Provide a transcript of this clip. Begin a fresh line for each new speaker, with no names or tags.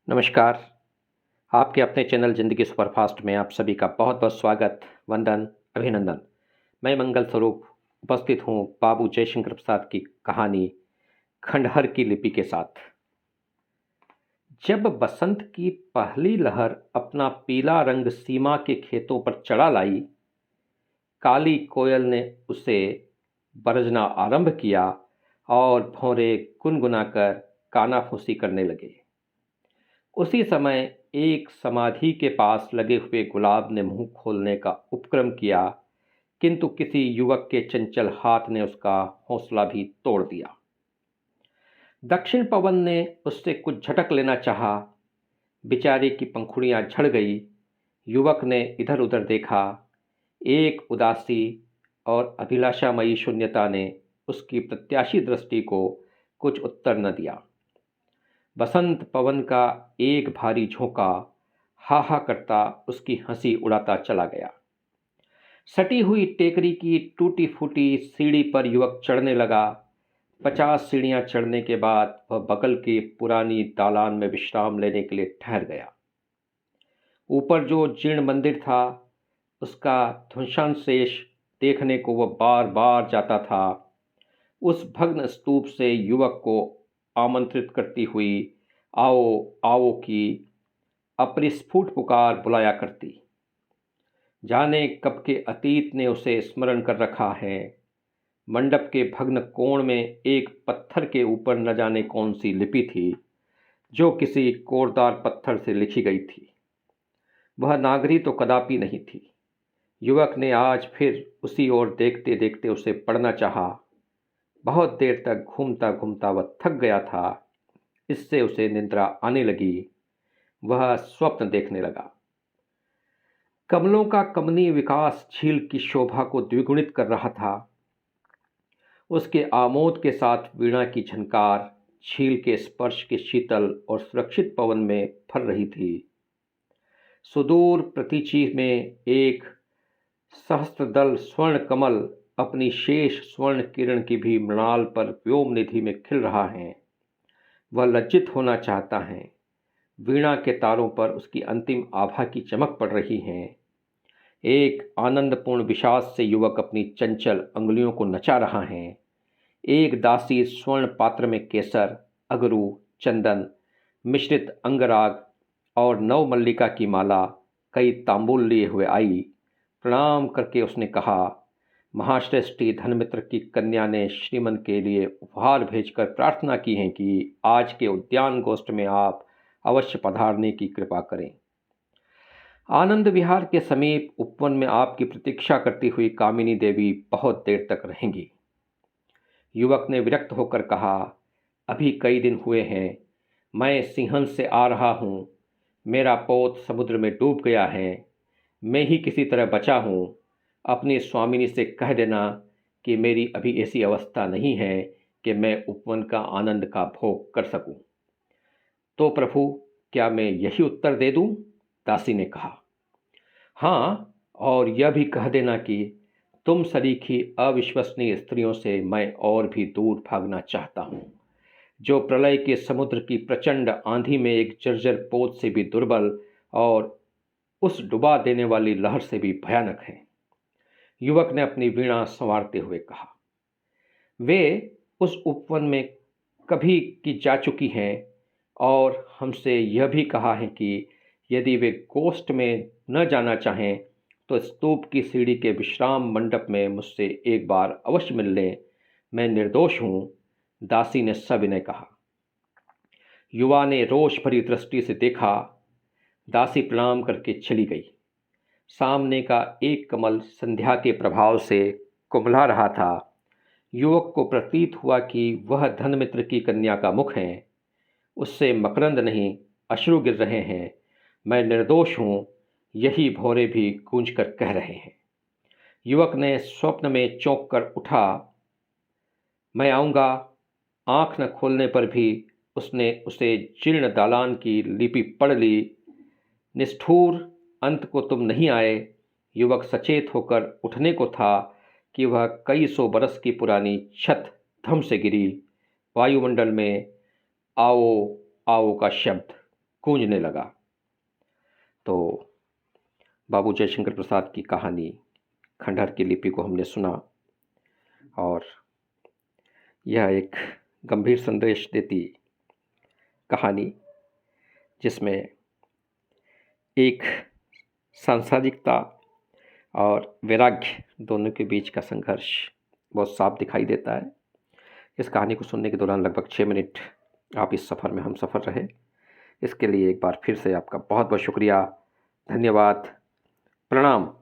नमस्कार। आपके अपने चैनल ज़िंदगी सुपरफास्ट में आप सभी का बहुत-बहुत स्वागत, वंदन, अभिनंदन। मैं मंगल स्वरूप उपस्थित हूँ बाबू जयशंकर प्रसाद की कहानी खंडहर की लिपि के साथ। जब बसंत की पहली लहर अपना पीला रंग सीमा के खेतों पर चढ़ा लाई, काली कोयल ने उसे बरजना आरंभ किया और भौरे गुनगुनाकर कानाफूसी करने लगे। उसी समय एक समाधि के पास लगे हुए गुलाब ने मुंह खोलने का उपक्रम किया, किंतु किसी युवक के चंचल हाथ ने उसका हौसला भी तोड़ दिया। दक्षिण पवन ने उससे कुछ झटक लेना चाहा, बेचारे की पंखुड़ियां झड़ गई। युवक ने इधर उधर देखा, एक उदासी और अभिलाषामयी शून्यता ने उसकी प्रत्याशी दृष्टि को कुछ उत्तर न दिया। बसंत पवन का एक भारी झोंका हा हा करता उसकी हंसी उड़ाता चला गया। सटी हुई टेकरी की टूटी फूटी सीढ़ी पर युवक चढ़ने लगा। 50 सीढ़ियां चढ़ने के बाद वह बगल की पुरानी दालान में विश्राम लेने के लिए ठहर गया। ऊपर जो जीर्ण मंदिर था, उसका ध्वंसावशेष देखने को वह बार बार जाता था। उस भग्न स्तूप से युवक को आमंत्रित करती हुई आओ आओ की अपरिस्फुट पुकार बुलाया करती। जाने कब के अतीत ने उसे स्मरण कर रखा है। मंडप के भग्न कोण में एक पत्थर के ऊपर न जाने कौन सी लिपि थी, जो किसी कोरदार पत्थर से लिखी गई थी। वह नागरी तो कदापि नहीं थी। युवक ने आज फिर उसी ओर देखते देखते उसे पढ़ना चाहा। बहुत देर तक घूमता घूमता वह थक गया था। इससे उसे निद्रा आने लगी। वह स्वप्न देखने लगा। कमलों का कमनीय विकास झील की शोभा को द्विगुणित कर रहा था। उसके आमोद के साथ वीणा की झनकार झील के स्पर्श के शीतल और सुरक्षित पवन में फर रही थी। सुदूर प्रतीची में एक सहस्त्रदल स्वर्ण कमल अपनी शेष स्वर्ण किरण की भी मृणाल पर व्योम निधि में खिल रहा है। वह लज्जित होना चाहता है। वीणा के तारों पर उसकी अंतिम आभा की चमक पड़ रही है। एक आनंदपूर्ण विषाद से युवक अपनी चंचल अंगुलियों को नचा रहा है। एक दासी स्वर्ण पात्र में केसर, अगरू, चंदन मिश्रित अंगराग और नव मल्लिका की माला कई तांबूल लिए हुए आई। प्रणाम करके उसने कहा, महाश्रेष्ठी धनमित्र की कन्या ने श्रीमन के लिए उपहार भेजकर प्रार्थना की है कि आज के उद्यान गोष्ठ में आप अवश्य पधारने की कृपा करें। आनंद विहार के समीप उपवन में आपकी प्रतीक्षा करती हुई कामिनी देवी बहुत देर तक रहेंगी। युवक ने विरक्त होकर कहा, अभी कई दिन हुए हैं। मैं सिंहन से आ रहा हूँ। मेरा पोत समुद्र में डूब गया है। मैं ही किसी तरह बचा हूँ। अपनी स्वामिनी से कह देना कि मेरी अभी ऐसी अवस्था नहीं है कि मैं उपवन का आनंद का भोग कर सकूं। तो प्रभु, क्या मैं यही उत्तर दे दूं? दासी ने कहा। हाँ, और यह भी कह देना कि तुम सरीखी अविश्वसनीय स्त्रियों से मैं और भी दूर भागना चाहता हूँ, जो प्रलय के समुद्र की प्रचंड आंधी में एक जर्जर पोत से भी दुर्बल और उस डुबा देने वाली लहर से भी भयानक है। युवक ने अपनी वीणा संवारते हुए कहा। वे उस उपवन में कभी की जा चुकी हैं और हमसे यह भी कहा है कि यदि वे गोष्ठ में न जाना चाहें तो स्तूप की सीढ़ी के विश्राम मंडप में मुझसे एक बार अवश्य मिल लें। मैं निर्दोष हूँ, दासी ने सविनय कहा। युवा ने रोष भरी दृष्टि से देखा। दासी प्रणाम करके चली गई। सामने का एक कमल संध्या के प्रभाव से कुम्भला रहा था। युवक को प्रतीत हुआ कि वह धनमित्र की कन्या का मुख है। उससे मकरंद नहीं, अश्रु गिर रहे हैं। मैं निर्दोष हूँ, यही भौरे भी गूंज कर कह रहे हैं। युवक ने स्वप्न में चौंक कर उठा। मैं आऊँगा। आँख न खोलने पर भी उसने उसे जीर्ण दालान की लिपि पढ़ ली। निष्ठुर, अंत को तुम नहीं आए। युवक सचेत होकर उठने को था कि वह कई सौ बरस की पुरानी छत धम से गिरी। वायुमंडल में आओ आओ का शब्द। गूंजने लगा। तो बाबू जयशंकर प्रसाद की कहानी खंडहर की लिपि को हमने सुना और यह एक गंभीर संदेश देती कहानी, जिसमें एक सांसारिकता और वैराग्य दोनों के बीच का संघर्ष बहुत साफ दिखाई देता है। इस कहानी को सुनने के दौरान लगभग 6 मिनट आप इस सफ़र में हम सफ़र रहे। इसके लिए एक बार फिर से आपका बहुत बहुत शुक्रिया, धन्यवाद, प्रणाम।